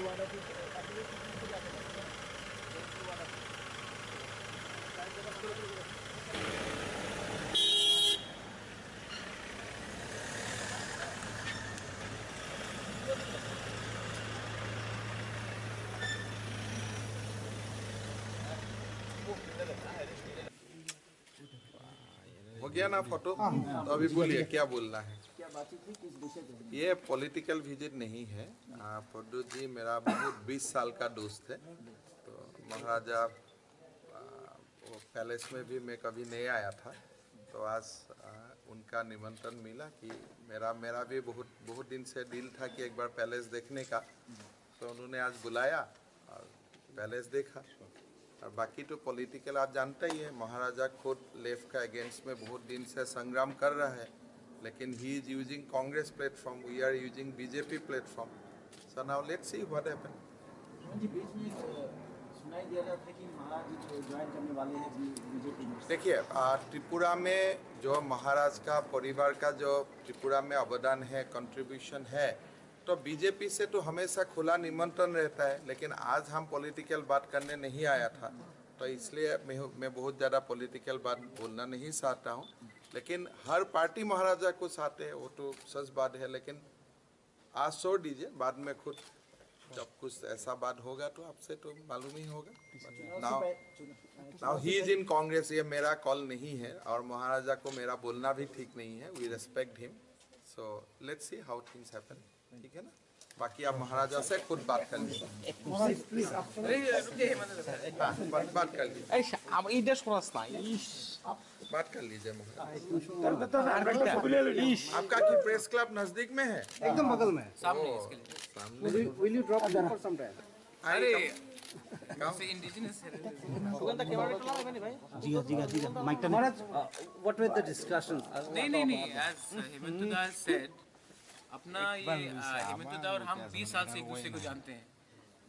हो गया ना फोटो? तो अभी बोलिए क्या बोलना है। क्या बातचीत थी, किस विषय पे? ये पॉलिटिकल विजिट नहीं है। प्रद्युत जी मेरा बहुत 20 साल का दोस्त है। तो महाराजा वो पैलेस में भी मैं कभी नहीं आया था, तो आज उनका निमंत्रण मिला कि मेरा भी बहुत दिन से दिल था कि एक बार पैलेस देखने का। तो उन्होंने आज बुलाया और पैलेस देखा। और बाकी तो पॉलिटिकल आप जानते ही है, महाराजा खुद लेफ्ट का अगेंस्ट में बहुत दिन से संग्राम कर रहा है, लेकिन he is using Congress platform, we are using BJP platform. So now let's see what happen. जी, बीच में सुनाई दे रहा था कि महाराज ज्वाइन करने वाले हैं बीजेपी में। देखिए, त्रिपुरा में जो महाराज का परिवार का जो त्रिपुरा में अवदान है, कंट्रीब्यूशन है, तो बीजेपी से तो हमेशा खुला निमंत्रण रहता है। लेकिन आज हम पॉलिटिकल बात करने नहीं आया था, तो इसलिए मैं बहुत ज़्यादा पॉलिटिकल बात बोलना नहीं चाहता हूँ। लेकिन हर पार्टी महाराजा को चाहते हैं, वो तो सच बात है। लेकिन आज छोड़ दीजिए, बाद में खुद जब कुछ ऐसा बात होगा तो आपसे तो मालूम ही होगा। Now he is in Congress, ये मेरा कॉल नहीं है और महाराजा को मेरा बोलना भी ठीक नहीं है। We respect him, so let's see how things happen. ठीक है ना? बाकी आप महाराजा से खुद बात कर लीजिए। बात कर लीजिए, बात कर लीजिए महाराज। आपका की प्रेस क्लब नजदीक में है? एकदम बगल में है। सामने। Will you drop in for some time? अरे इंडिजिनस है। जी महाराज, what were the discussions? नहीं, as हेमंत दा said, अपना ये हेमंत दा और हम 20 साल से एक दूसरे को जानते हैं।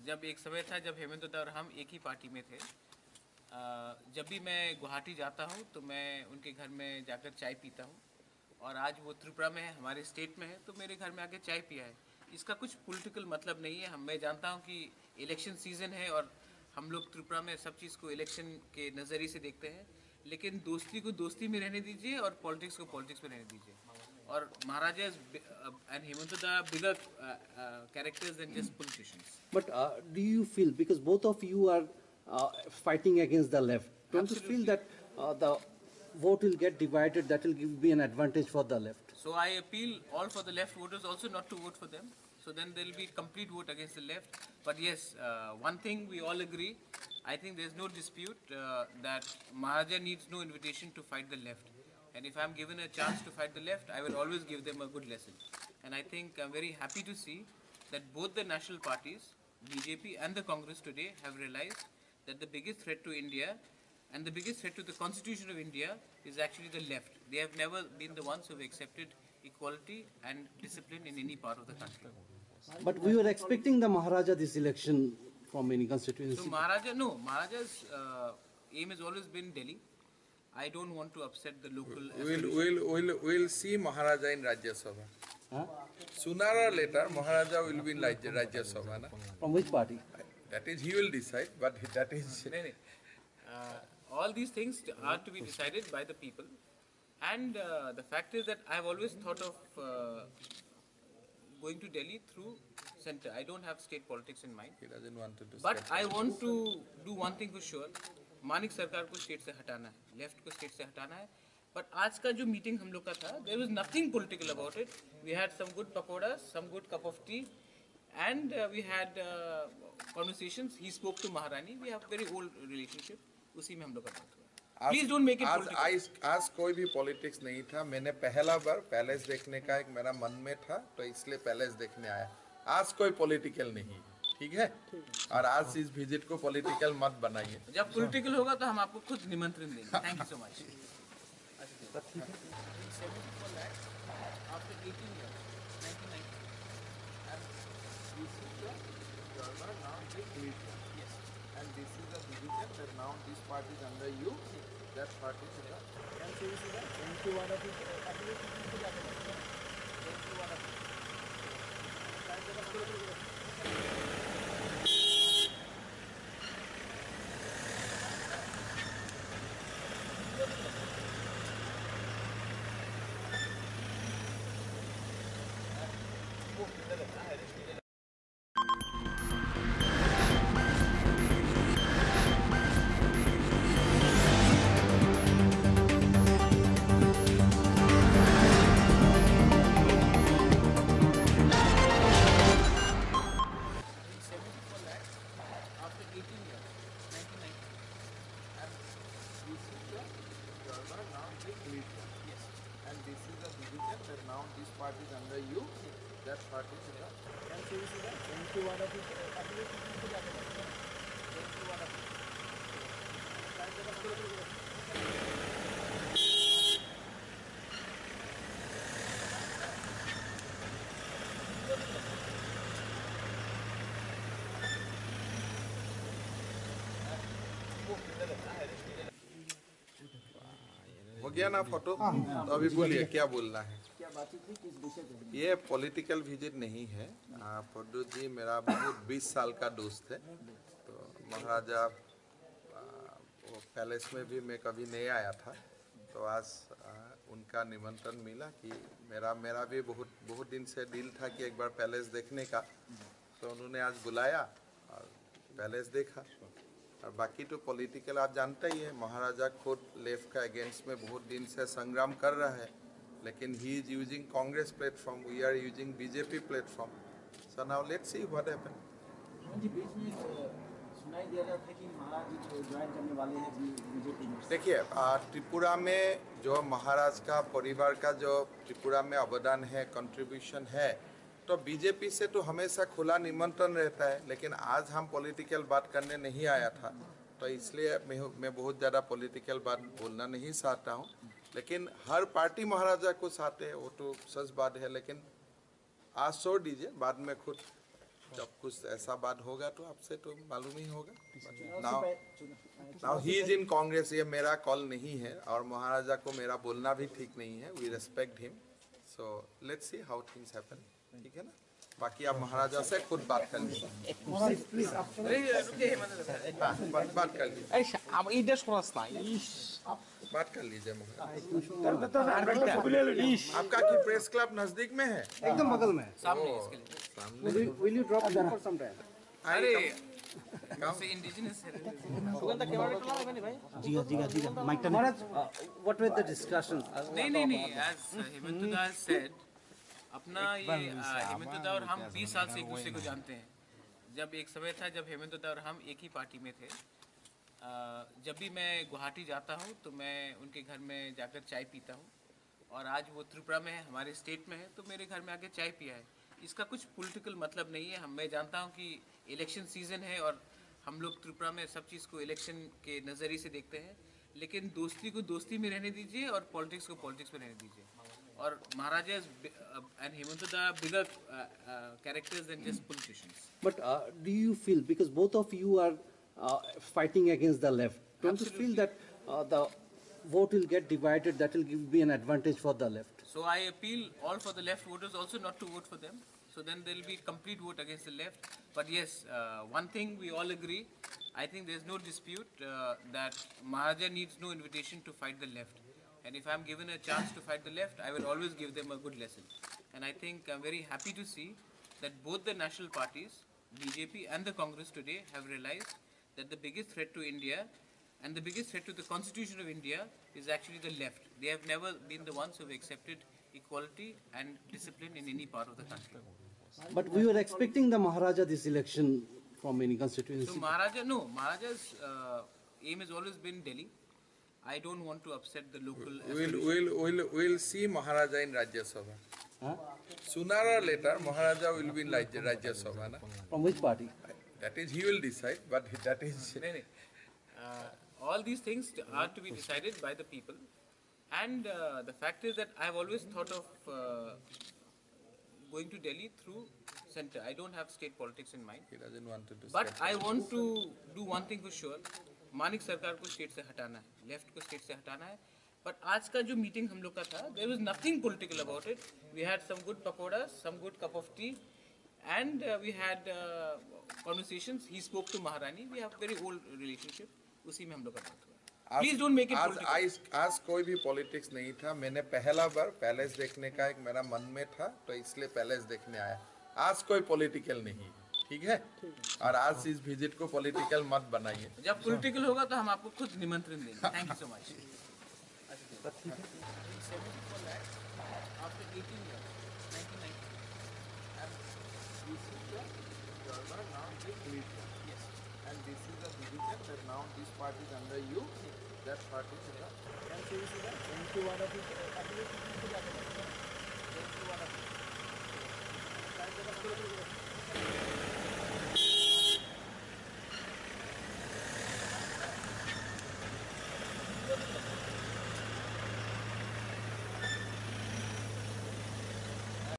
जब एक समय था जब हेमंत दा और हम एक ही पार्टी में थे। जब भी मैं गुवाहाटी जाता हूँ तो मैं उनके घर में जाकर चाय पीता हूँ, और आज वो त्रिपुरा में है, हमारे स्टेट में है, तो मेरे घर में आके चाय पिया है। इसका कुछ पॉलिटिकल मतलब नहीं है। मैं जानता हूँ कि इलेक्शन सीजन है और हम लोग त्रिपुरा में सब चीज़ को इलेक्शन के नज़रिए से देखते हैं, लेकिन दोस्ती को दोस्ती में रहने दीजिए और पॉलिटिक्स को पॉलिटिक्स में रहने दीजिए। और महाराजा and Hemant da bigger characters than just politicians. But do you feel, because both of you are fighting against the left, don't you feel that the vote will get divided, that will be an advantage for the left? So I appeal all for the left voters also not to vote for them. So then there will be complete vote against the left. But yes, one thing we all agree, I think there's no dispute that Maharaja needs no invitation to fight the left. And if I'm given a chance to fight the left, I will always give them a good lesson. And I think I'm very happy to see that both the national parties, BJP and the Congress today, have realized that the biggest threat to India and the biggest threat to the Constitution of India is actually the left. They have never been the ones who have accepted equality and discipline in any part of the country. But we were expecting the Maharaja this election from any constituency. So Maharaja's aim has always been Delhi. I don't want to upset the local. We'll see Maharaja in Rajya Sabha. Huh? Sooner or later, Maharaja will be in Rajya Sabha. Na? From which party? That is, he will decide, but that is... All these things are to be decided by the people. And the fact is that I've always thought of going to Delhi through center. I don't have state politics in mind. He doesn't want to do. But I want to do one thing for sure. Manik सरकार को state से हटाना है, left को state से हटाना है। But आज का जो मीटिंग हम लोग का था, there was nothing political about it. We had some good pakora, some good cup of tea, and we had conversations. He spoke to Maharani. We have very old relationship, उसी में हम लोग का बात हुआ। Please don't make it political. आज कोई भी पॉलिटिक्स नहीं था। मैंने पहला बार पैलेस देखने का एक मेरा मन में था, तो इसलिए पैलेस देखने आया। आज कोई पॉलिटिकल नहीं, ठीक है? और आज इस विजिट को पॉलिटिकल मत बनाइए। जब पॉलिटिकल होगा तो हम आपको खुद निमंत्रण देंगे। Thank you so much. And this is the division that now this party is under you, that party is under... party is under you, that party is the Can you see that? Thank you, one of it. Thank you, one of it. हो गया ना photo. तो अभी बोलिए क्या बोलना है। क्या बातचीत थी किस विषय पे? ये पॉलिटिकल विजिट नहीं है। प्रद्युत जी मेरा बहुत 20 साल का दोस्त है। तो महाराजा वो पैलेस में भी मैं कभी नहीं आया था, तो आज उनका निमंत्रण मिला कि मेरा भी बहुत दिन से दिल था कि एक बार पैलेस देखने का, तो उन्होंने आज बुलाया और पैलेस देखा। और बाकी तो पॉलिटिकल आप जानते ही है, महाराजा खुद लेफ्ट का अगेंस्ट में बहुत दिन से संग्राम कर रहा है, लेकिन he is using Congress platform, we are using BJP platform. So now let's see what happen. जी बीच में सुनाई दे रहा था कि महाराज जी ज्वाइन करने वाले हैं बीजेपी में। देखिए त्रिपुरा में जो महाराज का परिवार का जो त्रिपुरा में अवदान है, कंट्रीब्यूशन है, तो बीजेपी से तो हमेशा खुला निमंत्रण रहता है, लेकिन आज हम पॉलिटिकल बात करने नहीं आया था, तो इसलिए मैं बहुत ज़्यादा पॉलिटिकल बात बोलना नहीं चाहता हूँ। लेकिन हर पार्टी महाराजा को चाहते हैं, वो तो सच बात है, लेकिन आज छोड़ दीजिए, बाद में खुद जब कुछ ऐसा बात होगा तो आपसे तो मालूम ही होगा। Now he is in Congress, ये मेरा कॉल नहीं है और महाराजा को मेरा बोलना भी ठीक नहीं है। We respect him, so let's see how things happen. ठीक है ना, बाकी आप महाराजा से खुद बात कर लीजिए। बात कर लीजिए, बात कर लीजिए आपका की प्रेस क्लब नजदीक में है? एकदम बगल में है। सामने इसके लिए। Will you drop there for some time? अरे से इंडिजिनस है। जी महाराज, what were the discussions? नहीं as हेमंत दास said, अपना ये हेमंत दा और हम 20 साल से एक दूसरे को जानते हैं। जब एक समय था जब हेमंत दा और हम एक ही पार्टी में थे। जब भी मैं गुवाहाटी जाता हूँ तो मैं उनके घर में जाकर चाय पीता हूँ, और आज वो त्रिपुरा में है, हमारे स्टेट में है, तो मेरे घर में आके चाय पिया है। इसका कुछ पॉलिटिकल मतलब नहीं है। मैं जानता हूँ कि इलेक्शन सीजन है और हम लोग त्रिपुरा में सब चीज़ को इलेक्शन के नज़रिए से देखते हैं, लेकिन दोस्ती को दोस्ती में रहने दीजिए और पॉलिटिक्स को पॉलिटिक्स में रहने दीजिए। और महाराजा and Hemanta Da bigger characters than just politicians. But do you feel, because both of you are fighting against the left, don't you feel that the vote will get divided, that will be an advantage for the left? So I appeal all for the left voters also not to vote for them. So then there will be complete vote against the left. But yes, one thing we all agree, I think there's no dispute that Maharaja needs no invitation to fight the left. And if I'm given a chance to fight the left, I will always give them a good lesson. And I think I'm very happy to see that both the national parties, BJP and the Congress today, have realized that the biggest threat to India and the biggest threat to the Constitution of India is actually the left. They have never been the ones who have accepted equality and discipline in any part of the country. But we were expecting the Maharaja this election from any constituency. So Maharaja's aim has always been Delhi. I don't want to upset the local. We'll see Maharaja in Rajya Sabha. Huh? Sooner or later, Maharaja will be in Rajya Sabha. Na? From which party? That is, he will decide, but that is... All these things are to be decided by the people. And the fact is that I've always thought of going to Delhi through center. I don't have state politics in mind. He doesn't want to do But state I want to do one thing for sure. Manik सरकार को state से हटाना है, left को state से हटाना है. But आज का जो मीटिंग हम लोग का था, there was nothing political about it. We had some good pakoras, some good cup of tea, and we had conversations. He spoke to Maharani. We have very old relationship. उसी में हम लोग का बात हुआ. Please don't make it political. आज कोई भी पॉलिटिक्स नहीं था. मैंने पहला बार पैलेस देखने का एक मेरा मन में था, तो इसलिए पैलेस देखने आया. आज कोई पॉलिटिकल नहीं, ठीक है? और आज इस विजिट को पॉलिटिकल मत बनाइए. जब पॉलिटिकल होगा तो हम आपको खुद निमंत्रण देंगे. Thank you so much. After 18 years, 1990. This is the German, now it is Lithuania. Yes. And this is the division that now this part is under you, that part is under... Can you see that? Thank you, one of it. करवाना था।